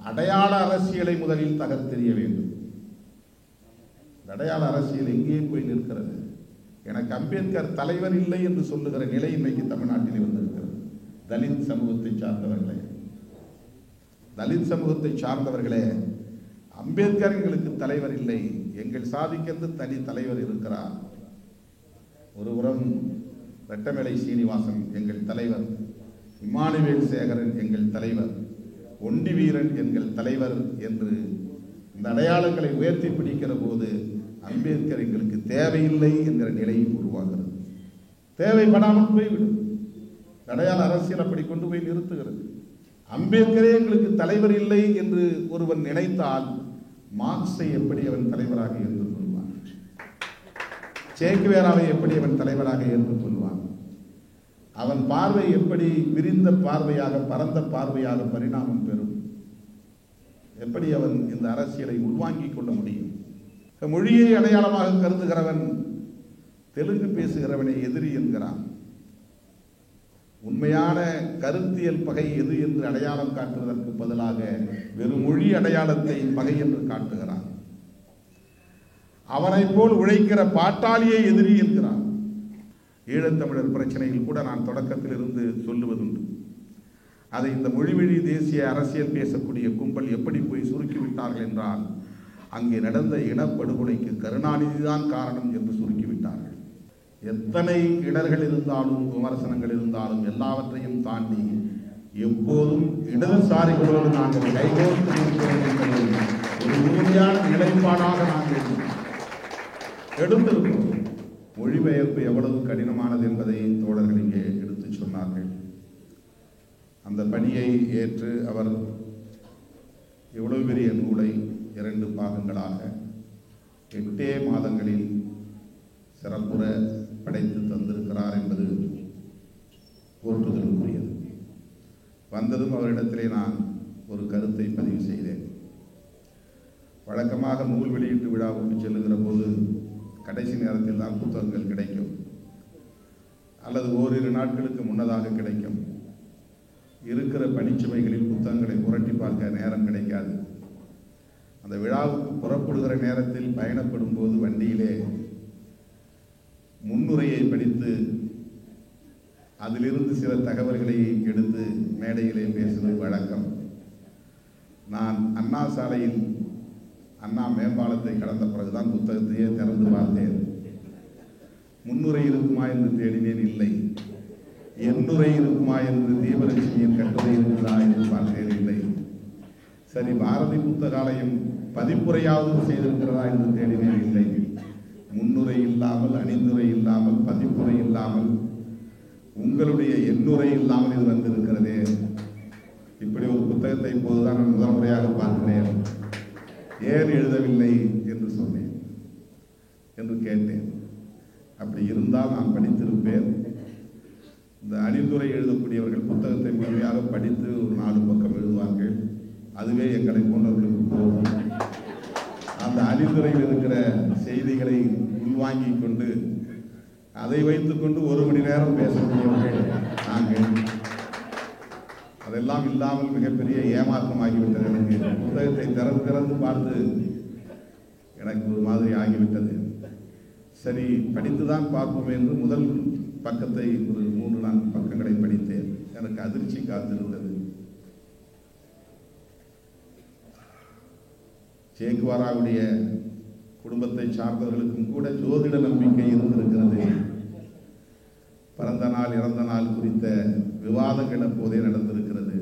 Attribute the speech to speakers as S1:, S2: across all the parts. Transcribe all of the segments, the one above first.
S1: அடையாள அரசியலை முதலில் தகர்த்தெறிய வேண்டும். அடையாள அரசியல் எங்கே போய் நிற்கிறது? எனக்கு அம்பேத்கர் தலைவர் இல்லை என்று சொல்லுகிற நிலை இன்னைக்கு தமிழ்நாட்டில் வந்திருக்கிறது. தலித் சமூகத்தை சார்ந்தவர்களே, அம்பேத்கர் எங்களுக்கு தலைவர் இல்லை, எங்கள் சாதிக்கென்று தனி தலைவர் இருக்கிறார். ஒருபுறம் ரெட்டமலை சீனிவாசன் எங்கள் தலைவர், இமானுவேல் சேகரன் எங்கள் தலைவர், ஒண்டி வீரன் எங்கள் தலைவர் என்று இந்த அடையாளங்களை உயர்த்தி பிடிக்கிற போது அம்பேத்கர் எங்களுக்கு தேவையில்லை என்கிற நிலையும் உருவாகிறது. தேவைப்படாமல் போய்விடும். அடையாள அரசியல் அப்படி கொண்டு போய் நிறுத்துகிறது. அம்பேத்கரே எங்களுக்கு தலைவர் இல்லை என்று ஒருவன் நினைத்தால் மார்க்ஸை எப்படி அவன் தலைவராக ஏற்றுக்கொள்வான்? சேக்குவேராவை எப்படி அவன் தலைவராக ஏற்றுக்கொள்வான்? அவன் பார்வை எப்படி விரிந்த பார்வையாக, பரந்த பார்வையாக பரிணாமம் பெறும்? எப்படி அவன் இந்த அரசியலை உள்வாங்கிக் கொள்ள முடியும்? மொழியை அடையாளமாக கருதுகிறவன் தெலுங்கு பேசுகிறவனை எதிரி என்கிறான். உண்மையான கருத்தியல் பகை எது என்று அடையாளம் காட்டுவதற்கு பதிலாக வெறும் மொழி அடையாளத்தை பகை என்று காட்டுகிறான். அவனை போல் உழைக்கிற பாட்டாளியை எதிரி என்கிறான். ஈழத்தமிழர் பிரச்சனையில் கூட நான் தொடக்கத்தில் இருந்து சொல்லுவதுண்டு. அதை இந்த மொழிவழி தேசிய அரசியல் பேசக்கூடிய கும்பல் எப்படி போய் சுருக்கிவிட்டார்கள் என்றால், அங்கே நடந்த இனப்படுகொலைக்கு கருணாநிதி தான் காரணம் என்று சுருக்கிவிட்டார்கள். எத்தனை இடர்கள் இருந்தாலும், விமர்சனங்கள் இருந்தாலும், எல்லாவற்றையும் தாண்டி எப்போதும் இடதுசாரிகளோடு நாங்கள் கைகோர்த்து இருக்கிறோம் என்பதை ஒரு உறுதியான நிலைப்பாடாக நாங்கள் எடுத்திருக்கிறோம். மொழிபெயர்ப்பு எவ்வளவு கடினமானது என்பதை தோழர்கள் இங்கே எடுத்து சொன்னார்கள். அந்த பணியை ஏற்று அவர் எவ்வளவு பெரிய நூலை 2 பாகங்களாக 8 மாதங்களில் சிறப்புற படைத்து தந்திருக்கிறார் என்பது போற்றுதலுக்குரியது. வந்ததும் அவரிடத்திலே நான் ஒரு கருத்தை பதிவு செய்தேன். வழக்கமாக நூல் வெளியீட்டு விழாவுக்கு செல்லுகிற போது கடைசி நேரத்தில் தான் புத்தகங்கள் கிடைக்கும், அல்லது ஓரிரு நாட்களுக்கு முன்னதாக கிடைக்கும். இருக்கிற பணிச்சுமைகளில் புத்தகங்களை புரட்டி பார்க்க நேரம் கிடைக்காது. அந்த விழாவுக்கு புறப்படுகிற நேரத்தில் பயணப்படும் போது வண்டியிலே முன்னுரையை படித்து அதிலிருந்து சில தகவல்களை எடுத்து மேடையிலே பேசுவது வழக்கம். நான் அண்ணா சாலையில் அண்ணா மேம்பாலத்தை கடந்த பிறகுதான் புத்தகத்தையே திறந்து பார்த்தேன். முன்னுரை இருக்குமா என்று தேடினேன், இல்லை. எண்ணுரை இருக்குமா என்று தீபலட்சுமியின் கட்டுரை இருக்குதா என்று பார்த்தேன், இல்லை. சரி, பாரதி புத்தகாலயம் பதிப்புரையாவது செய்திருக்கிறதா என்று தேடினேன், இல்லை. முன்னுரை இல்லாமல், அணிந்துரை இல்லாமல், பதிப்புரை இல்லாமல், உங்களுடைய எண்ணுரை இல்லாமல் இது வந்திருக்கிறதே. இப்படி ஒரு புத்தகத்தை இப்போதுதான் நான் முதல் முறையாக பார்க்கிறேன். ஏன் எழுதவில்லை என்று சொன்னேன், என்று கேட்டேன். அப்படி இருந்தால் நான் படித்திருப்பேன். இந்த அணிந்துரை எழுதக்கூடியவர்கள் புத்தகத்தை முழுமையாக படித்து ஒரு 4 பக்கம் எழுதுவார்கள். அதுவே எங்களை போன்றவர்களுக்கு போகும். அந்த அணிந்துரையில் இருக்கிற செய்திகளை உள்வாங்கிக் கொண்டு அதை வைத்துக்கொண்டு 1 மணி நேரம் பேசக்கூடியவர்கள் நாங்கள். அதெல்லாம் இல்லாமல் மிகப்பெரிய ஏமாற்றமாகிவிட்டது. எனக்கு புத்தகத்தை திறந்து பார்த்து எனக்கு ஒரு மாதிரி ஆகிவிட்டது. சரி, படித்துதான் பார்ப்போம் என்று முதல் பக்கத்தை ஒரு 3-4 பக்கங்களை படித்தேன். எனக்கு அதிர்ச்சி காத்திருந்தது. சேக்குவாராவுடைய குடும்பத்தை சார்ந்தவர்களுக்கும் கூட ஜோதிட நம்பிக்கை இருந்திருக்கிறது. பிறந்த நாள் இறந்த நாள் குறித்த விவாதங்கள் அப்போதே நடந்திருக்கிறது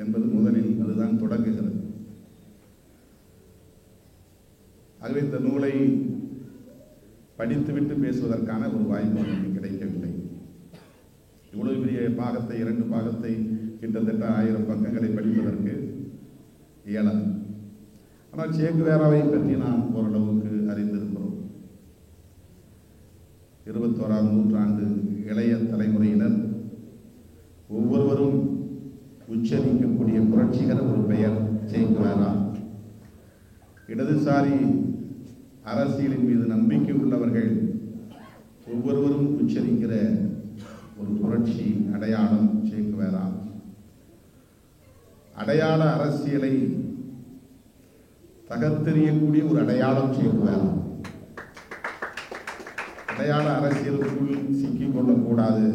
S1: என்பது முதலில் அதுதான் தொடங்குகிறது. ஆகவே இந்த நூலை படித்துவிட்டு பேசுவதற்கான ஒரு வாய்ப்பு எனக்கு கிடைக்கவில்லை. இவ்வளவு பெரிய பாகத்தை, 2 பாகத்தை, கிட்டத்தட்ட 1000 பக்கங்களை படிப்பதற்கு இயலாது. ஆனால் சேக்குவேராவை பற்றி நாம் ஓரளவுக்கு அறிந்திருக்கிறோம். 21ஆம் நூற்றாண்டு இளைய தலைமுறையினர் ஒவ்வொருவரும் உச்சரிக்கக்கூடிய புரட்சிகர ஒரு பெயர் சேக்குவேரா. இடதுசாரி அரசியலின் மீது நம்பிக்கை உள்ளவர்கள் ஒவ்வொருவரும் உச்சரிக்கிற ஒரு புரட்சி அடையாளம் சேக்குவேரா. அடையாள அரசியலை தகர்த்தெறியக்கூடிய ஒரு அடையாளம் செய்வார். அடையாள அரசியலுக்குள் சிக்கிக் கொள்ளக்கூடாது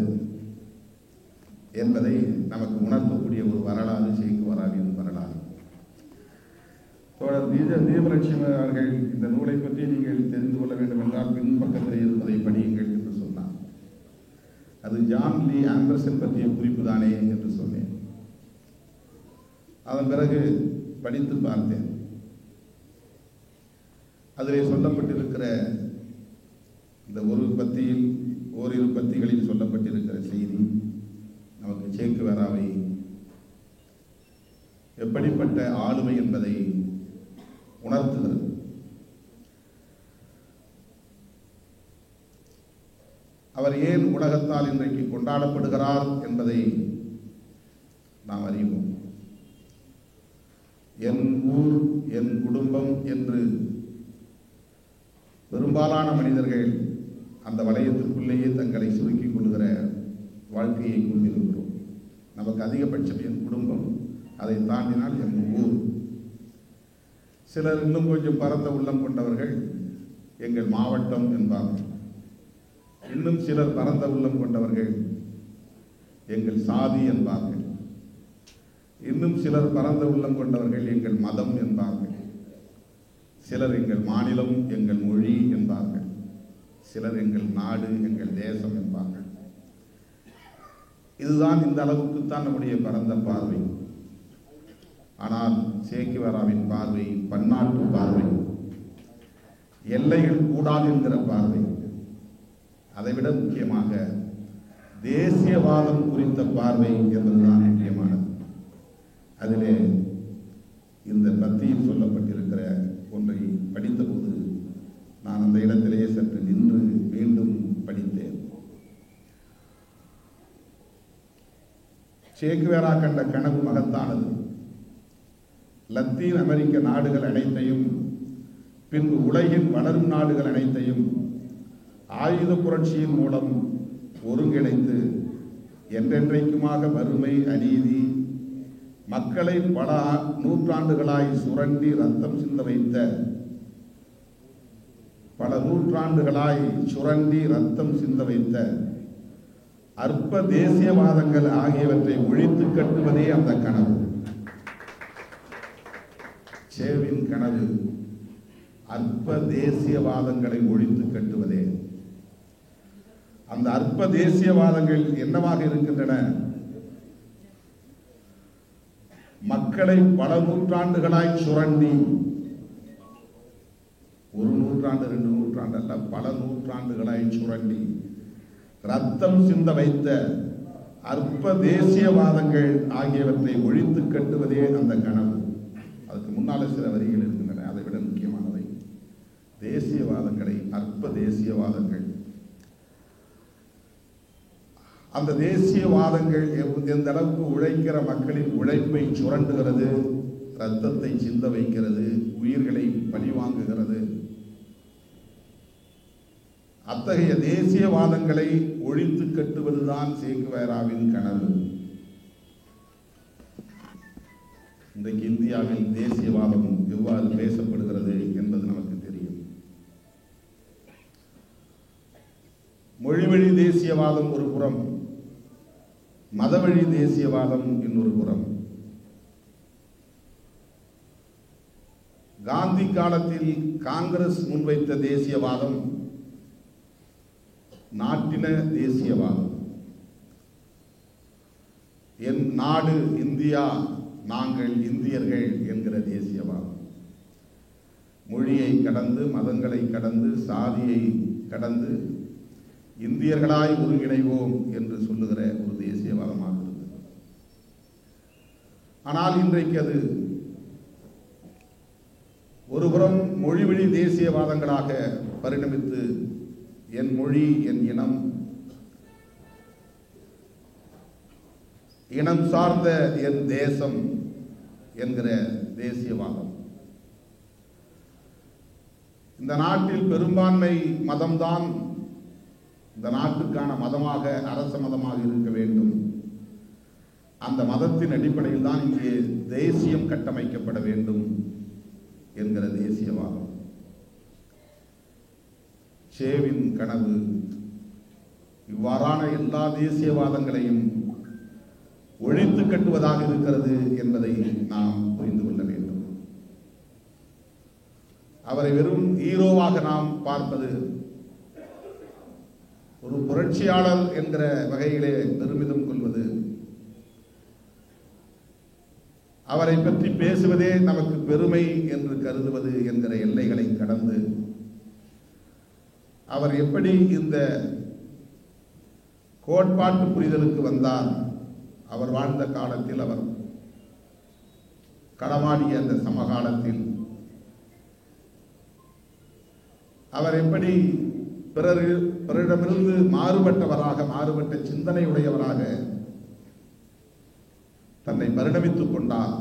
S1: என்பதை நமக்கு உணர்த்தக்கூடிய ஒரு வரலாறு சேக்குவராவின் வரலாறு. தோழர் தீபலட்சுமி அவர்கள் இந்த நூலை பற்றி நீங்கள் தெரிந்து கொள்ள வேண்டும் என்றால் பின்பக்கத்தில் இருப்பதை படியுங்கள் என்று சொன்னார். அது ஜான் லீ ஆண்டர்சன் பற்றிய குறிப்பு தானே என்று சொன்னேன். அதன் பிறகு படித்து பார்த்தேன். அதிலே சொல்லப்பட்டிருக்கிற இந்த ஓரிரு பத்திகளில் சொல்லப்பட்டிருக்கிற செய்தி நமக்கு சேக்குவேராவை எப்படிப்பட்ட ஆளுமை என்பதை உணர்த்துகிறது. அவர் ஏன் உலகத்தால் இன்றைக்கு கொண்டாடப்படுகிறார் என்பதை நாம் அறிவோம். என் ஊர் என் குடும்பம் என்று பெரும்பாலான மனிதர்கள் அந்த வளையத்திற்குள்ளேயே தங்களை சுருக்கிக் கொள்கிற வாழ்க்கையை கொண்டிருக்கிறோம். நமக்கு அதிகபட்சம் என் குடும்பம், அதை தாண்டினால் என் ஊர். சிலர் இன்னும் கொஞ்சம் பரந்த உள்ளம் கொண்டவர்கள் எங்கள் மாவட்டம் என்பார்கள். இன்னும் சிலர் பரந்த உள்ளம் கொண்டவர்கள் எங்கள் சாதி என்பார்கள். இன்னும் சிலர் பரந்த உள்ளம் கொண்டவர்கள் எங்கள் மதம் என்பார்கள். சிலர் எங்கள் மாநிலம் எங்கள் மொழி என்பார்கள். சிலர் எங்கள் நாடு எங்கள் தேசம் என்பார்கள். இதுதான் இந்த அளவுக்குத்தான் நம்முடைய பரந்த பார்வை. ஆனால் சேக்குவேராவின் பார்வை பன்னாட்டு பார்வை, எல்லைகள் கூடாது என்கிற பார்வை, அதைவிட முக்கியமாக தேசியவாதம் குறித்த பார்வை என்பதுதான் முக்கியமானது. அதிலே இந்த பத்தியில் சொல்லப்பட்டிருக்கிற ஒன்றை படித்தபோது நான் அந்த இடத்திலேயே சற்று நின்று மீண்டும் படித்தேன். சேக்குவேரா கண்ட கனவு மகத்தானது. லத்தீன் அமெரிக்க நாடுகள் அனைத்தையும், பின்பு உலகின் வளரும் நாடுகள் அனைத்தையும் ஆயுத புரட்சியின் மூலம் ஒருங்கிணைத்து என்றென்றைக்குமாக வறுமை, அநீதி, மக்களை பல நூற்றாண்டுகளாய் சுரண்டி ரத்தம் சிந்த வைத்த அற்ப தேசியவாதங்கள் ஆகியவற்றை ஒழித்து கட்டுவதே அந்த கனவு. சேவின் கனவு அற்ப தேசியவாதங்களை ஒழித்து கட்டுவதே. அந்த அற்ப தேசியவாதங்கள் என்னவாக இருக்கின்றன? மக்களை பல நூற்றாண்டுகளாய் சுரண்டி, ஒரு நூற்றாண்டு 2 நூற்றாண்டு அல்ல, பல நூற்றாண்டுகளாய் சுரண்டி ரத்தம் சிந்த வைத்த அற்ப தேசியவாதங்கள் ஆகியவற்றை ஒழித்து கட்டுவதே அந்த கனவு. அதுக்கு முன்னால சில வரிகள் இருக்கின்றன, அதை விட முக்கியமானவை. தேசியவாதங்களை, அற்ப தேசியவாதங்கள், அந்த தேசியவாதங்கள் எந்த அளவுக்கு உழைக்கிற மக்களின் உழைப்பை சுரண்டுகிறது, ரத்தத்தை சிந்த வைக்கிறது, உயிர்களை பழிவாங்குகிறது. அத்தகைய தேசியவாதங்களை ஒழித்து கட்டுவதுதான் சேக்குவேராவின் கனவு. இன்றைக்கு இந்தியாவில் தேசியவாதம் எவ்வாறு பேசப்படுகிறது என்பது நமக்கு தெரியும். மொழிவழி தேசியவாதம் ஒரு புறம், மதவழி தேசியவாதம் இன்னொரு புறம். காந்தி காலத்தில் காங்கிரஸ் முன்வைத்த தேசியவாதம் நாட்டின தேசியவாதம். என் நாடு இந்தியா, நாங்கள் இந்தியர்கள் என்கிற தேசியவாதம். மொழியை கடந்து, மதங்களை கடந்து, சாதியை கடந்து இந்தியர்களாய் ஒருங்கிணைவோம் என்று சொல்லுகிற ஒரு தேசியவாதமாக இருந்தது. ஆனால் இன்றைக்கு அது ஒருபுறம் மொழிவழி தேசியவாதங்களாக பரிணமித்து, என் மொழி, என் இனம், இனம் சார்ந்த என் தேசம் என்கிற தேசியவாதம். இந்த நாட்டில் பெரும்பான்மை மதம்தான் இந்த நாட்டுக்கான மதமாக, அரச மதமாக இருக்க வேண்டும். அந்த மதத்தின் அடிப்படையில் தான் இங்கே தேசியம் கட்டமைக்கப்பட வேண்டும் என்கிற தேசியவாதம். ஷேவின் கனவு இவ்வாறான எல்லா தேசியவாதங்களையும் ஒழித்து கட்டுவதாக இருக்கிறது என்பதை நாம் புரிந்து கொள்ள வேண்டும். அவரை வெறும் ஹீரோவாக நாம் பார்ப்பது, ஒரு புரட்சியாளர் என்கிற வகையிலே பெருமிதம் கொள்வது, அவரை பற்றி பேசுவதே நமக்கு பெருமை என்று கருதுவது என்கிற எல்லைகளை கடந்து அவர் எப்படி இந்த கோட்பாட்டு புரிதலுக்கு வந்தார், அவர் வாழ்ந்த காலத்தில், அவர் களமாடிய அந்த சமகாலத்தில் அவர் எப்படி பிறரிடமிருந்து மாறுபட்டவராக, மாறுபட்ட சிந்தனை உடையவராக தன்னை பரிணமித்துக் கொண்டார்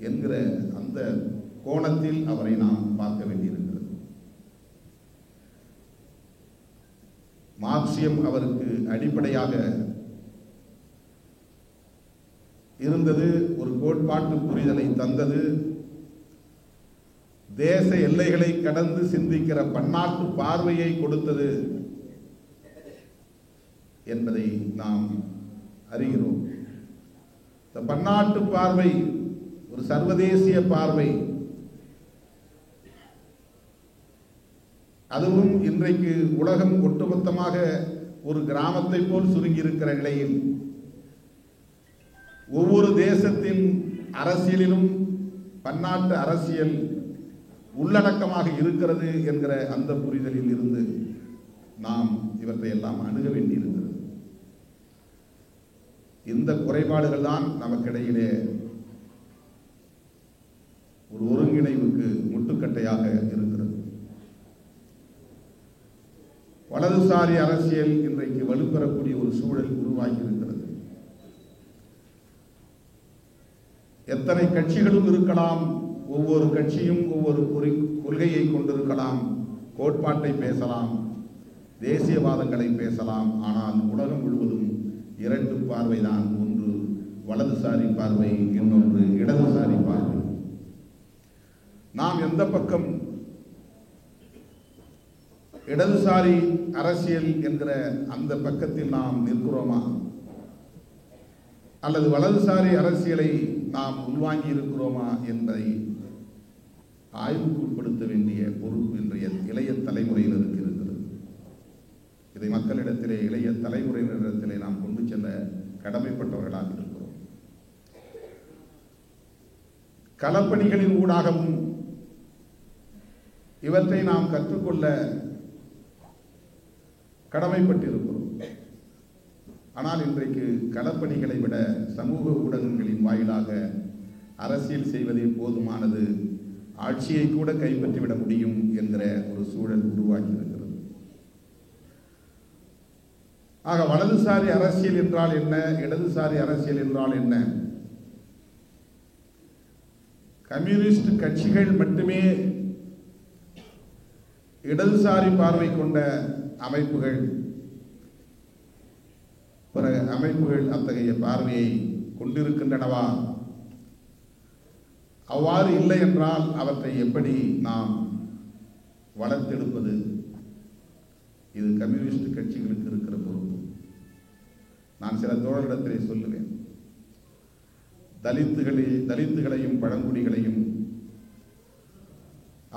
S1: என்கிற அந்த கோணத்தில் அவரை நாம் பார்க்க வேண்டியிருக்கிறது. மார்க்சியம் அவருக்கு அடிப்படையாக இருந்தது, ஒரு கோட்பாட்டு புரிதலை தந்தது, தேச எல்லைகளை கடந்து சிந்திக்கிற பன்னாட்டு பார்வையை கொடுத்தது என்பதை நாம் அறிகிறோம். இந்த பன்னாட்டு பார்வை ஒரு சர்வதேசிய பார்வை, அதுவும் இன்றைக்கு உலகம் ஒட்டுமொத்தமாக ஒரு கிராமத்தை போல் சுருங்கி இருக்கிற நிலையில் ஒவ்வொரு தேசத்தின் அரசியலிலும் பன்னாட்டு அரசியல் உள்ளடக்கமாக இருக்கிறது என்கிற அந்த புரிதலில் இருந்து நாம் இவற்றை எல்லாம் அணுக வேண்டியிருக்கிறது. இந்த குறைபாடுகள் தான் நமக்கிடையிலே ஒரு ஒருங்கிணைவுக்கு முட்டுக்கட்டையாக இருக்கிறது. வலதுசாரி அரசியல் இன்றைக்கு வலுப்பெறக்கூடிய ஒரு சூழல் உருவாகி இருக்கிறது. எத்தனை கட்சிகளும் இருக்கலாம், ஒவ்வொரு கட்சியும் ஒவ்வொரு கொள்கையை கொண்டிருக்கலாம், கோட்பாட்டை பேசலாம், தேசியவாதங்களை பேசலாம். ஆனால் உலகம் முழுவதும் இரண்டு பார்வைதான், ஒன்று வலதுசாரி பார்வை, இன்னொன்று இடதுசாரி பார்வை. நாம் எந்த பக்கம் இடதுசாரி அரசியல் என்கிற அந்த பக்கத்தில் நாம் நிற்கிறோமா, அல்லது வலதுசாரி அரசியலை நாம் உள்வாங்கி இருக்கிறோமா என்பதை ஆய்வுக்கு உட்படுத்த வேண்டிய பொறுப்பு இன்றைய இளைய தலைமுறையினருக்கு இருக்கிறது. இதை மக்களிடத்திலே, இளைய தலைமுறையினரிடத்திலே நாம் கொண்டு செல்ல கடமைப்பட்டவர்களாக இருக்கிறோம். களப்பணிகளின் ஊடாகவும் இவற்றை நாம் கற்றுக்கொள்ள கடமைப்பட்டிருக்கிறோம். ஆனால் இன்றைக்கு களப்பணிகளை விட சமூக ஊடகங்களின் வாயிலாக அரசியல் செய்வதே போதுமானது, ஆட்சியை கூட கைப்பற்றிவிட முடியும் என்கிற ஒரு சூழல் உருவாகி இருக்கிறது. ஆக வலதுசாரி அரசியல் என்றால் என்ன, இடதுசாரி அரசியல் என்றால் என்ன? கம்யூனிஸ்ட் கட்சிகள் மட்டுமே இடதுசாரி பார்வை கொண்ட அமைப்புகள், பிற அமைப்புகள் அத்தகைய பார்வையை கொண்டிருக்கின்றனவா? அவ்வாறு இல்லை என்றால் அவற்றை எப்படி நாம் வளர்த்தெடுப்பது? இது கம்யூனிஸ்ட் கட்சிகளுக்கு இருக்கிற பொறுப்பு. நான் சில தோழர்களிடத்திலே சொல்லுவேன், தலித்துகளையும் பழங்குடிகளையும்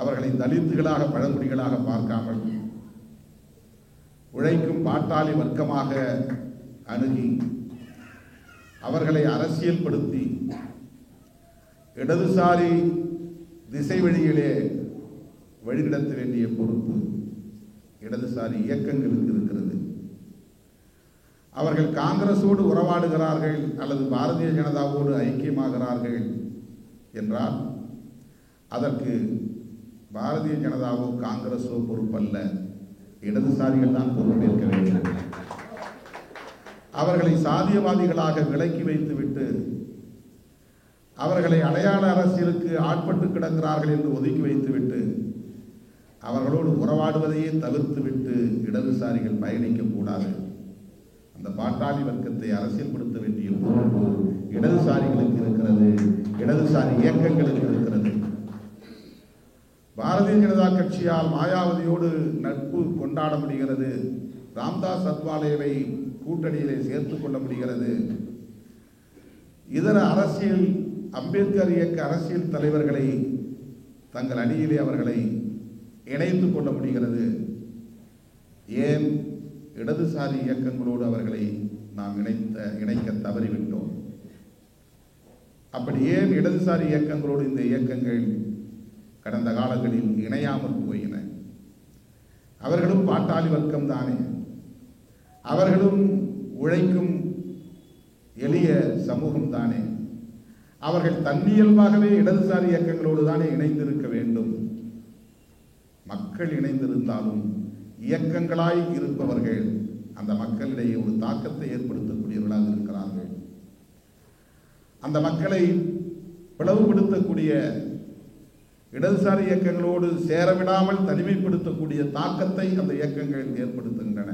S1: அவர்களை தலித்துகளாக பழங்குடிகளாக பார்க்காமல் உழைக்கும் பாட்டாளி வர்க்கமாக அணுகி அவர்களை அரசியல்படுத்தி இடதுசாரி திசை வழியிலே வழிநடத்த வேண்டிய பொறுப்பு இடதுசாரி இயக்கங்களுக்கு இருக்கிறது. அவர்கள் காங்கிரஸோடு உறவாடுகிறார்கள் அல்லது பாரதிய ஜனதாவோடு ஐக்கியமாகிறார்கள் என்றால் அதற்கு பாரதிய ஜனதாவோ காங்கிரஸோ பொறுப்பல்ல, இடதுசாரிகள் தான் பொறுப்பேற்க வேண்டும். அவர்களை சாதியவாதிகளாக விலக்கி வைத்துவிட்டு அவர்களை அடையாள அரசியலுக்கு ஆட்பட்டு கிடக்கிறார்கள் என்று ஒதுக்கி வைத்துவிட்டு அவர்களோடு உறவாடுவதையே தவிர்த்துவிட்டு இடதுசாரிகள் பயணிக்கக்கூடாது. அந்த பாட்டாளி வர்க்கத்தை அரசியல்படுத்த வேண்டிய பொறுப்பு இடதுசாரிகளுக்கு இருக்கிறது, இடதுசாரி இயக்கங்களுக்கு இருக்கிறது. பாரதிய ஜனதா கட்சியால் மாயாவதியோடு நட்பு கொண்டாட முடிகிறது, ராம்தாஸ் அத்வாலேவை கூட்டணியிலே சேர்த்துக் கொள்ள முடிகிறது, இதர அரசியல் அம்பேத்கர் இயக்க அரசியல் தலைவர்களை தங்கள் அணியிலே அவர்களை இணைத்துக் கொள்ள முடிகிறது. ஏன் இடதுசாரி இயக்கங்களோடு அவர்களை நாம் இணைக்க தவறிவிட்டோம்? அப்படி ஏன் இடதுசாரி இயக்கங்களோடு இந்த இயக்கங்கள் கடந்த காலங்களில் இணையாமல் போயின? அவர்களும் பாட்டாளி வர்க்கம் தானே, அவர்களும் உழைக்கும் எளிய சமூகம் தானே, அவர்கள் தன்னியல்பாகவே இடதுசாரி இயக்கங்களோடு தானே இணைந்திருக்க வேண்டும். மக்கள் இணைந்திருந்தாலும் இயக்கங்களாய் இருப்பவர்கள் அந்த மக்களிடையே ஒரு தாக்கத்தை ஏற்படுத்தக்கூடியவர்களாக இருக்கிறார்கள். அந்த மக்களை பிளவுபடுத்தக்கூடிய, இடதுசாரி இயக்கங்களோடு சேரவிடாமல் தனிமைப்படுத்தக்கூடிய தாக்கத்தை அந்த இயக்கங்கள் ஏற்படுத்துகின்றன.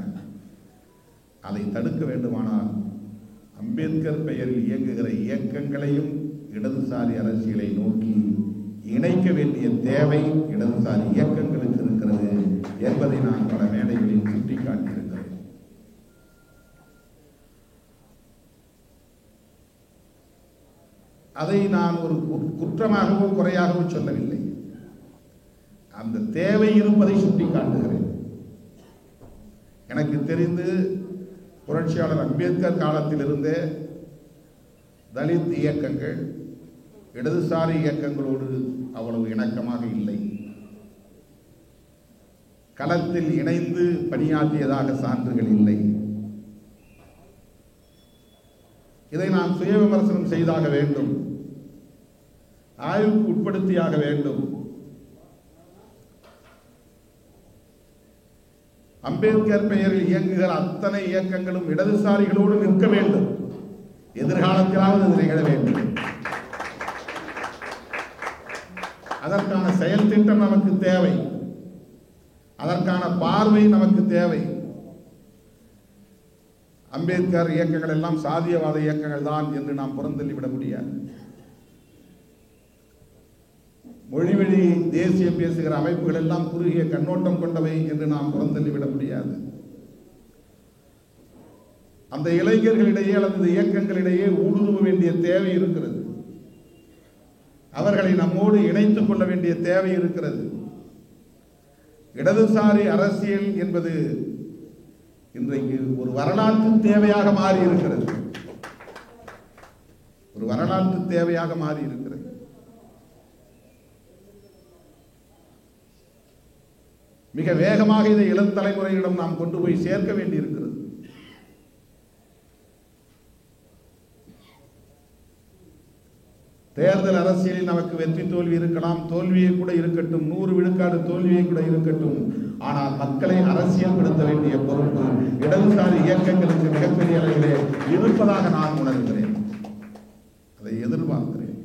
S1: அதை தடுக்க வேண்டுமானால் அம்பேத்கர் பெயரில் இயங்குகிற இயக்கங்களையும் இடதுசாரி அரசியலை நோக்கி இணைக்க வேண்டிய தேவை இடதுசாரி இயக்கங்களுக்கு இருக்கிறது என்பதை நான் பல மேடைகளில் சுட்டிக்காட்டியிருக்கிறேன். அதை நான் ஒரு குற்றமாகவோ குறையாகவோ சொல்லவில்லை, அந்த தேவை இருப்பதை சுட்டிக்காட்டுகிறேன். எனக்கு தெரிந்து புரட்சியாளர் அம்பேத்கர் காலத்திலிருந்தே தலித் இயக்கங்கள் இடதுசாரி இயக்கங்களோடு அவ்வளவு இணக்கமாக இல்லை. களத்தில் இணைந்து பணியாற்றியதாக சான்றுகள் இல்லை. இதை நாம் சுய விமர்சனம் செய்தாக வேண்டும், ஆய்வுக்கு உட்படுத்தியாக வேண்டும். அம்பேத்கர் பெயரில் இயங்குகிற அத்தனை இயக்கங்களும் இடதுசாரிகளோடு நிற்க வேண்டும். எதிர்காலத்திலாவது அது நிகழ வேண்டும். அதற்கான செயல் திட்டம் நமக்கு தேவை, அதற்கான பார்வை நமக்கு தேவை. அம்பேத்கர் இயக்கங்கள் எல்லாம் சாதியவாத இயக்கங்கள் தான் என்று நாம் புறந்தள்ளிவிட முடியாது. மொழிவழி தேசியம் பேசுகிற அமைப்புகள் எல்லாம் குறுகிய கண்ணோட்டம் கொண்டவை என்று நாம் புறந்தள்ளிவிட முடியாது. அந்த இளைஞர்களிடையே அல்லது இயக்கங்களிடையே ஊடுருவ வேண்டிய தேவை இருக்கிறது. அவர்களை நம்மோடு இணைத்துக் கொள்ள வேண்டிய தேவை இருக்கிறது. இடதுசாரி அரசியல் என்பது இன்றைக்கு ஒரு வரலாற்று தேவையாக மாறி இருக்கிறது. ஒரு வரலாற்று தேவையாக மாறி இருக்கிறது. மிக வேகமாக இதை இளம் தலைமுறையிடம் நாம் கொண்டு போய் சேர்க்க வேண்டியிருக்கிறது. தேர்தல் அரசியலில் நமக்கு வெற்றி தோல்வி இருக்கலாம், தோல்வியை கூட இருக்கட்டும், 100 விழுக்காடு தோல்வியை கூட இருக்கட்டும். ஆனால் மக்களை அரசியல்படுத்த வேண்டிய பொறுப்பு இடதுசாரி இயக்கங்களுக்கு மிகப்பெரிய அளவிலே இருப்பதாக நான் உணர்கிறேன். அதை எதிர்பார்க்கிறேன்.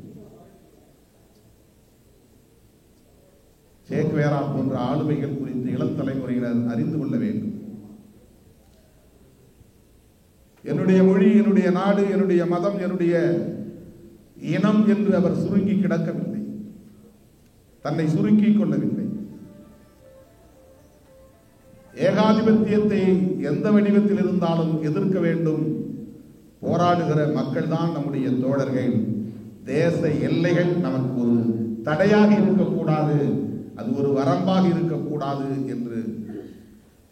S1: சேக்வேரா போன்ற ஆளுமைகள் குறித்து இளம் தலைமுறையினர் அறிந்து கொள்ள வேண்டும். என்னுடைய மொழி, என்னுடைய நாடு, என்னுடைய மதம், என்னுடைய இனம் என்று அவர் சுருங்கி கிடக்கவில்லை, தன்னை சுருக்கிக் கொள்ளவில்லை. ஏகாதிபத்தியத்தை எந்த வடிவத்தில் இருந்தாலும் எதிர்க்க வேண்டும். போராடுகிற மக்கள் தான் நம்முடைய தோழர்கள். தேச எல்லைகள் நமக்கு ஒரு தடையாக இருக்கக்கூடாது, அது ஒரு வரம்பாக இருக்கக்கூடாது என்று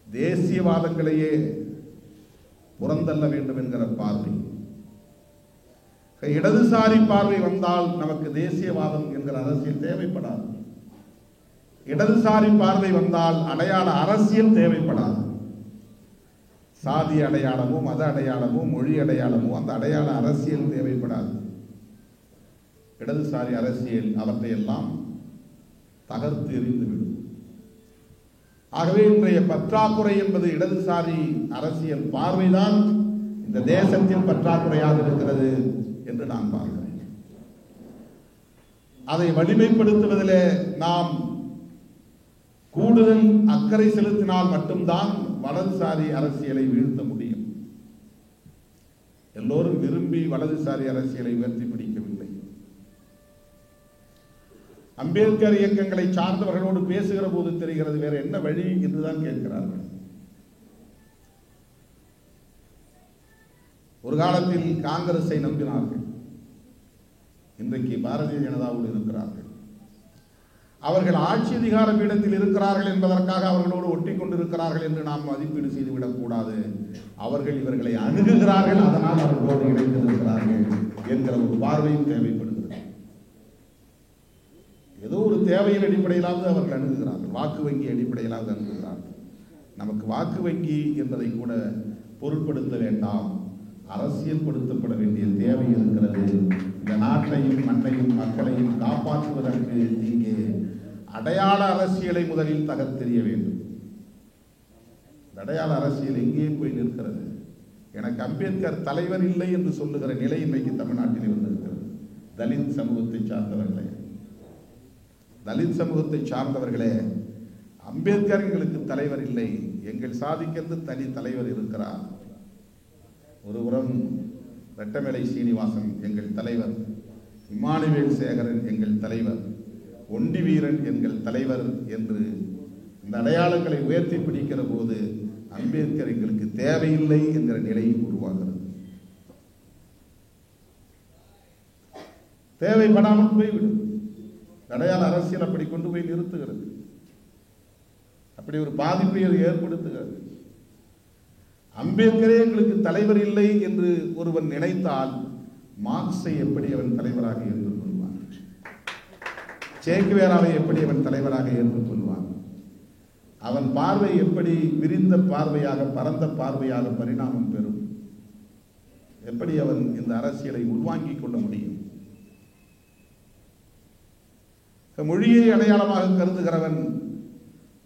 S1: தேசியவாதங்களையே புறந்தள்ள வேண்டும் என்கிற பார்வை, இடதுசாரி பார்வை வந்தால் நமக்கு தேசியவாதம் என்கிற அரசியல் தேவைப்படாது. இடதுசாரி பார்வை வந்தால் அடையாள அரசியல் தேவைப்படாது. சாதி அடையாளமோ, மத அடையாளமோ, மொழி அடையாளமோ, அந்த அடையாள அரசியல் தேவைப்படாது. இடதுசாரி அரசியல் அவற்றையெல்லாம் தகர்த்து எறிந்துவிடும். ஆகவே இன்றைய பற்றாக்குறை என்பது இடதுசாரி அரசியல் பார்வைதான் இந்த தேசத்தின் பற்றாக்குறையாக இருக்கிறது என்று நான் பார்க்கிறேன். அதை வலிமைப்படுத்துவதிலே நாம் கூடுதல் அக்கறை செலுத்தினால் மட்டும்தான் வலதுசாரி அரசியலை வீழ்த்த முடியும். எல்லோரும் விரும்பி வலதுசாரி அரசியலை உயர்த்தி பிடிக்கவில்லை. அம்பேத்கர் இயக்கங்களை சார்ந்தவர்களோடு பேசுகிற போது தெரிகிறது வேற என்ன வழி என்றுதான் கேட்கிறார்கள். ஒரு காலத்தில் காங்கிரஸை நம்பினார்கள், இன்றைக்கு பாரதிய ஜனதாவோடு இருக்கிறார்கள். அவர்கள் ஆட்சி அதிகார பீடத்தில் இருக்கிறார்கள் என்பதற்காக அவர்களோடு ஒட்டி கொண்டிருக்கிறார்கள் என்று நாம் மதிப்பீடு செய்துவிடக் கூடாது. அவர்கள் இவர்களை அணுகுகிறார்கள், அதனால் அவர்களோடு இணைந்திருக்கிறார்கள் என்கிற ஒரு பார்வையும் தேவைப்படுகிறது. ஏதோ ஒரு தேவையின் அடிப்படையிலாவது அவர்கள் அணுகுகிறார்கள், வாக்கு வங்கி அடிப்படையிலாவது அணுகுகிறார்கள். நமக்கு வாக்கு வங்கி என்பதை கூட பொருட்படுத்த வேண்டாம், அரசியல்படுத்தப்பட வேண்டிய தேவை இருக்கிறது. இந்த நாட்டையும் மண்ணையும் மக்களையும் காப்பாற்றுவதற்கு இங்கே அடையாள அரசியலை முதலில் தகர்த்தெறிய வேண்டும். அடையாள அரசியல் எங்கே போய் நிற்கிறது? எனக்கு அம்பேத்கர் தலைவர் இல்லை என்று சொல்லுகிற நிலை இன்றைக்கு தமிழ்நாட்டில் இருந்திருக்கிறது. தலித் சமூகத்தை சார்ந்தவர்களே, அம்பேத்கர் எங்களுக்கு தலைவர் இல்லை, எங்கள் சாதிக்கிறது தனி தலைவர் இருக்கிறார். ஒருபுறம் ரெட்டமலை சீனிவாசன் எங்கள் தலைவர், இமானுவேல் சேகரன் எங்கள் தலைவர், ஒண்டி வீரன் எங்கள் தலைவர் என்று இந்த அடையாளங்களை உயர்த்தி பிடிக்கிற போது அம்பேத்கர் எங்களுக்கு தேவையில்லை என்கிற நிலை உருவாகிறது. தேவைப்படாமல் போய்விடும். அடையாள அரசியல் அப்படி கொண்டு போய் நிறுத்துகிறது, அப்படி ஒரு பாதிப்பை ஏற்படுத்துகிறது. அம்பேத்கரே எங்களுக்கு தலைவர் இல்லை என்று ஒருவன் நினைத்தால் மார்க்ஸை எப்படி அவன் தலைவராக ஏற்றுக்கொள்வான்? சேக்குவேராவை எப்படி அவன் தலைவராக ஏற்றுக்கொள்வான்? அவன் பார்வை எப்படி விரிந்த பார்வையாக, பரந்த பார்வையாக பரிணாமம் பெறும்? எப்படி அவன் இந்த அரசியலை உள்வாங்கிக் கொள்ள முடியும்? மொழியை அடையாளமாக கருதுகிறவன்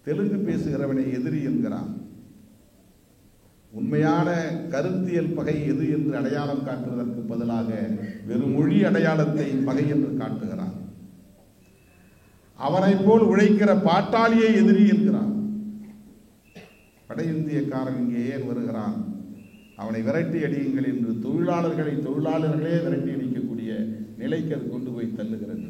S1: தெலுங்கு பேசுகிறவனை எதிரி என்கிறான். உண்மையான கருத்தியல் பகை எது என்று அடையாளம் காட்டுவதற்கு பதிலாக வெறும் மொழி அடையாளத்தை பகை என்று காட்டுகிறான். அவனை போல் உழைக்கிற பாட்டாளியை எதிரி என்கிறான். வட இந்தியக்காரன் இங்கே ஏன் வருகிறான்? அவனை விரட்டி அடியுங்கள் என்று தொழிலாளர்களே விரட்டி அடிக்கக்கூடிய நிலைக்கு அது கொண்டு போய் தள்ளுகிறது.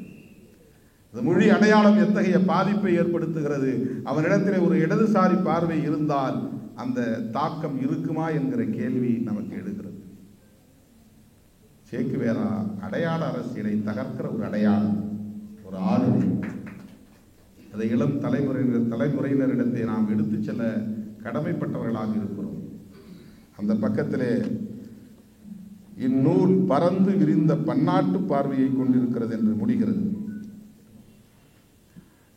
S1: மொழி அடையாளம் எத்தகைய பாதிப்பை ஏற்படுத்துகிறது? அவனிடத்தில் ஒரு இடதுசாரி பார்வை இருந்தால் அந்த தாக்கம் இருக்குமா என்கிற கேள்வி நமக்கு எழுகிறது. சேக்குவேரா அடையாள அரசியலை தகர்க்கிற ஒரு அடையாளம், ஒரு ஆளுமை. அதை இளம் தலைமுறையினரிடத்தை நாம் எடுத்துச் செல்ல கடமைப்பட்டவர்களாக இருக்கிறோம். அந்த பக்கத்திலே இந்நூல் பறந்து விரிந்த பன்னாட்டு பார்வையை கொண்டிருக்கிறது என்று முடிகிறது.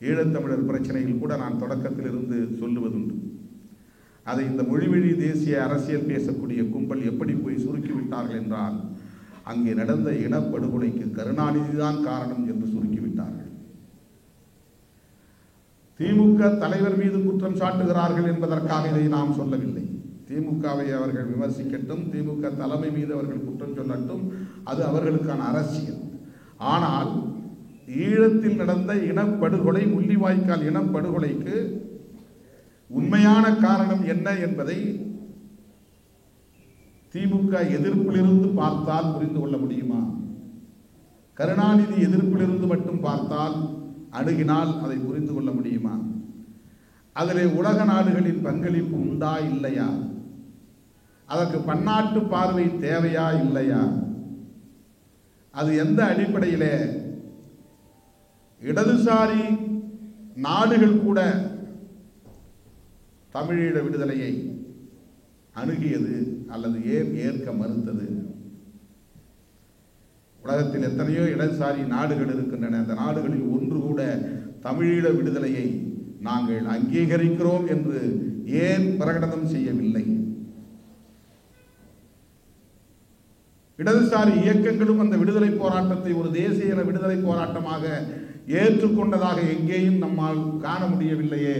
S1: ஈழத்தமிழர் பிரச்சனையில் கூட நான் தொடக்கத்தில் இருந்து சொல்லுவதுண்டு. அதை இந்த மொழிவழி தேசிய அரசியல் பேசக்கூடிய கும்பல் எப்படி போய் சுருக்கிவிட்டார்கள் என்றால், அங்கே நடந்த இனப்படுகொலைக்கு கருணாநிதி தான் காரணம் என்று சுருக்கிவிட்டார்கள். திமுக தலைவர் மீது குற்றம் சாட்டுகிறார்கள் என்பதற்காக இதை நாம் சொல்லவில்லை. திமுகவை அவர்கள் விமர்சிக்கட்டும், திமுக தலைமை மீது அவர்கள் குற்றம் சொல்லட்டும், அது அவர்களுக்கான அரசியல். ஆனால் ஈழத்தில் நடந்த இனப்படுகொலை, முள்ளிவாய்க்கால் இனப்படுகொலைக்கு உண்மையான காரணம் என்ன என்பதை திமுக எதிர்ப்பிலிருந்து பார்த்தால் புரிந்து கொள்ள முடியுமா? கருணாநிதி எதிர்ப்பிலிருந்து மட்டும் பார்த்தால், அணுகினால் அதை புரிந்து கொள்ள முடியுமா? அதிலே உலக நாடுகளின் பங்களிப்பு உண்டா இல்லையா? அதற்கு பன்னாட்டு பார்வை தேவையா இல்லையா? அது எந்த அடிப்படையிலே இடதுசாரி நாடுகள் கூட தமிழீழ விடுதலையை அணுகியது அல்லது ஏன் ஏற்க மறுத்தது? உலகத்தில் எத்தனையோ இடதுசாரி நாடுகள் இருக்கின்றன. அந்த நாடுகளில் ஒன்று கூட தமிழீழ விடுதலையை நாங்கள் அங்கீகரிக்கிறோம் என்று ஏன் பிரகடனம் செய்யவில்லை? இடதுசாரி இயக்கங்களும் அந்த விடுதலை போராட்டத்தை ஒரு தேசிய விடுதலை போராட்டமாக ஏற்றுக்கொண்டதாக எங்கேயும் நம்மால் காண முடியவில்லையே.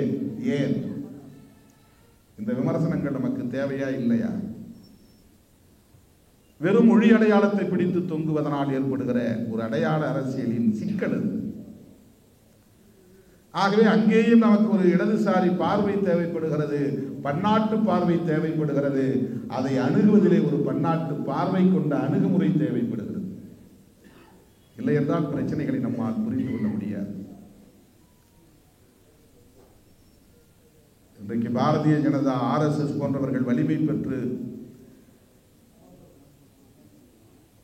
S1: ஏன்? இந்த விமர்சனங்கள் நமக்கு தேவையா இல்லையா? வெறும் மொழி அடையாளத்தை பிடித்து தொங்குவதனால் ஏற்படுகிற ஒரு அடையாள அரசியலின் சிக்கல். ஆகவே அங்கேயும் நமக்கு ஒரு இடதுசாரி பார்வை தேவைப்படுகிறது, பன்னாட்டு பார்வை தேவைப்படுகிறது. அதை அணுகுவதிலே ஒரு பன்னாட்டு பார்வை கொண்ட அணுகுமுறை தேவைப்படுகிறது. இல்லை என்றால் பிரச்சனைகளை நம்மால் புரிந்து கொள்ள முடியாது. இன்றைக்கு பாரதிய ஜனதா, RSS போன்றவர்கள் வலிமை பெற்று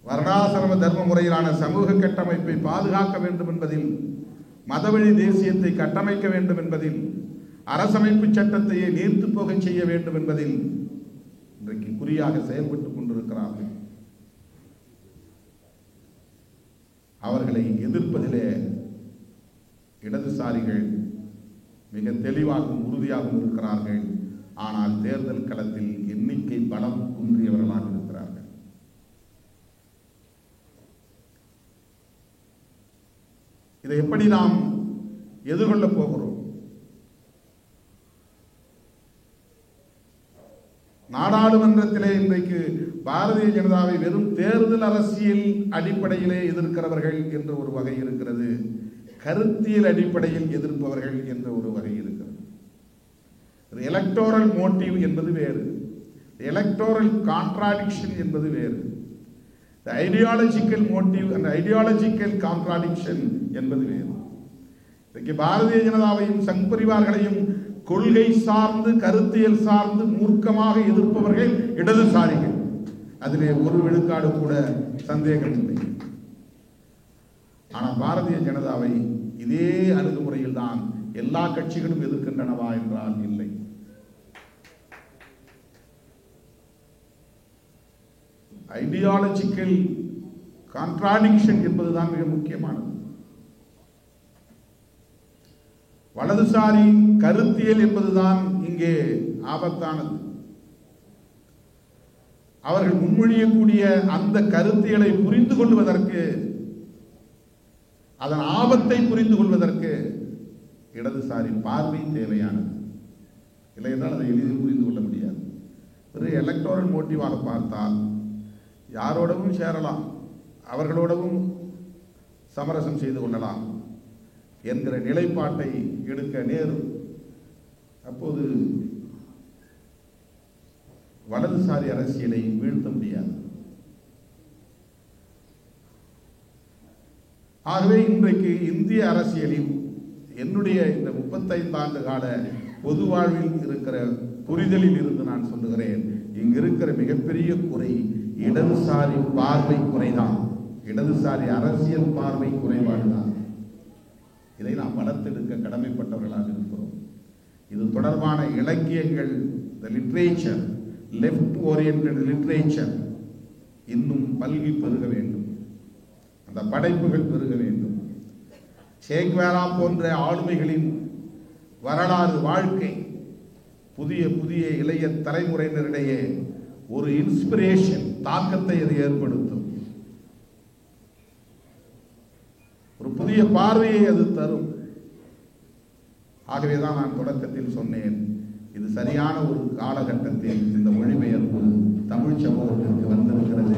S1: வர்ணாசிரம தர்ம முறையிலான சமூக கட்டமைப்பை பாதுகாக்க வேண்டும் என்பதில், மதவழி தேசியத்தை கட்டமைக்க வேண்டும் என்பதில், அரசமைப்பு சட்டத்தையே நீர்த்து போக செய்ய வேண்டும் என்பதில் இன்றைக்கு குறியாக செயல்பட்டுக் கொண்டிருக்கிறார்கள். அவர்களை எதிர்ப்பதிலே இடதுசாரிகள் மிக தெளிவாகவும் உறுதியாகவும் இருக்கிறார்கள். ஆனால் தேர்தல் களத்தில் எண்ணிக்கை பலம் குன்றியவர்களாக இருக்கிறார்கள். இதை எப்படி நாம் எதிர்கொள்ளப் போகிறோம்? நாடாளுமன்றத்திலே இன்றைக்கு பாரதிய ஜனதாவை வெறும் தேர்தல் அரசியல் அடிப்படையிலே எதிர்க்கிறவர்கள் என்ற ஒரு வகை இருக்கிறது, கருத்தியல் அடிப்படையில் எதிர்ப்பவர்கள் என்ற ஒரு வகை இருக்கிறது. எலக்டோரல் மோட்டிவ் என்பது வேறு, எலக்டோரல் கான்ட்ராடிக்ஷன் என்பது வேறு. Ideological motive and ideological contradiction என்பது வேறு. இன்றைக்கு பாரதிய ஜனதாவையும் சங் பரிவார்களையும் கொள்கை சார்ந்து, கருத்தியல் சார்ந்து மூர்க்கமாக எதிர்ப்பவர்கள் இடதுசாரிகள். அதிலே ஒரு விழுக்காடு கூட சந்தேகம் இல்லை. ஆனால் பாரதிய ஜனதாவை இதே அணுகுமுறையில் தான் எல்லா கட்சிகளும் எதிர்க்கின்றனவா என்றால் இல்லை. ஐடியாலஜிக்கல் கான்ட்ராடிக்ஷன் என்பதுதான் மிக முக்கியமானது. வலதுசாரி கருத்தியல் என்பதுதான் இங்கே ஆபத்தானது. அவர்கள் முன்மொழியக்கூடிய அந்த கருத்தியலை புரிந்து கொள்வதற்கு, அதன் ஆபத்தை புரிந்து கொள்வதற்கு இடதுசாரி பார்வை தேவையானது. இல்லை என்றால் அதை எளிதில் புரிந்து கொள்ள முடியாது. ஒரு எலக்டோரல் மோட்டிவாக பார்த்தால் யாரோடவும் சேரலாம், அவர்களோடவும் சமரசம் செய்து கொள்ளலாம் என்கிற நிலைப்பாட்டை எடுக்க நேரும். அப்போது வலதுசாரி அரசியலை வீழ்த்த முடியாது. ஆகவே இன்றைக்கு இந்திய அரசியலில் என்னுடைய இந்த 35 ஆண்டு கால பொது வாழ்வில் இருக்கிற புரிதலில் இருந்து நான் சொல்லுகிறேன், இங்கு இருக்கிற மிகப்பெரிய குறை இடதுசாரி பார்வை குறைதான், இடதுசாரி அரசியல் பார்வை குறைபாடுதான். இதை நாம் வளர்த்தெடுக்க கடமைப்பட்டவர்களாக இருக்கிறோம். இது தொடர்பான இலக்கியங்கள், லிட்ரேச்சர், லெஃப்ட் ஓரியன்டட் லிட்ரேச்சர் இன்னும் பல்கி பெருக வேண்டும். அந்த படைப்புகள் பெருக வேண்டும். சேக்வேரா போன்ற ஆளுமைகளின் வரலாறு, வாழ்க்கை புதிய புதிய இளைய தலைமுறையினரிடையே ஒரு இன்ஸ்பிரேஷன், தாக்கத்தை அது ஏற்படுத்தும். ஒரு புதிய பார்வையை அது தரும். ஆகவேதான் நான் தொடக்கத்தில் சொன்னேன், இது சரியான ஒரு காலகட்டத்தில் இந்த மொழிபெயர்ப்பு தமிழ் சமூகத்திற்கு வந்திருக்கிறது.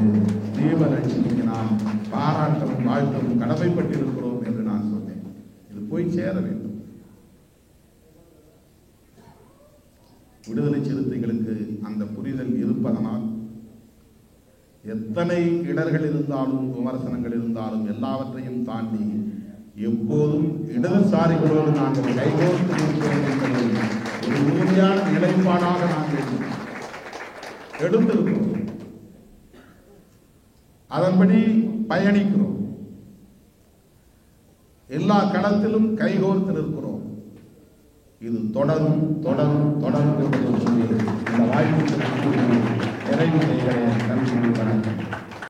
S1: தீபலட்சுமிக்கு நாம் பாராட்டவும் வாழ்த்தவும் கடமைப்பட்டிருக்கிறோம் என்று நான் சொன்னேன். இது போய் சேர வேண்டும். விடுதலை சிறுத்தைகளுக்கு அந்த புரிதல் இருப்பதனால் எத்தனை இடர்கள் இருந்தாலும், விமர்சனங்கள் இருந்தாலும், எல்லாவற்றையும் தாண்டி எப்போதும் இடதுசாரிகளோடு நாங்கள் கைகோர்த்து இருக்கிறோம் என்பதை ஒரு உறுதியான நிலைப்பாடாக நாங்கள் எடுத்திருக்கிறோம். அதன்படி பயணிக்கிறோம். எல்லா களத்திலும் கைகோர்த்து நிற்கிறோம். இது தொடரும் தொடரும் தொடரும்.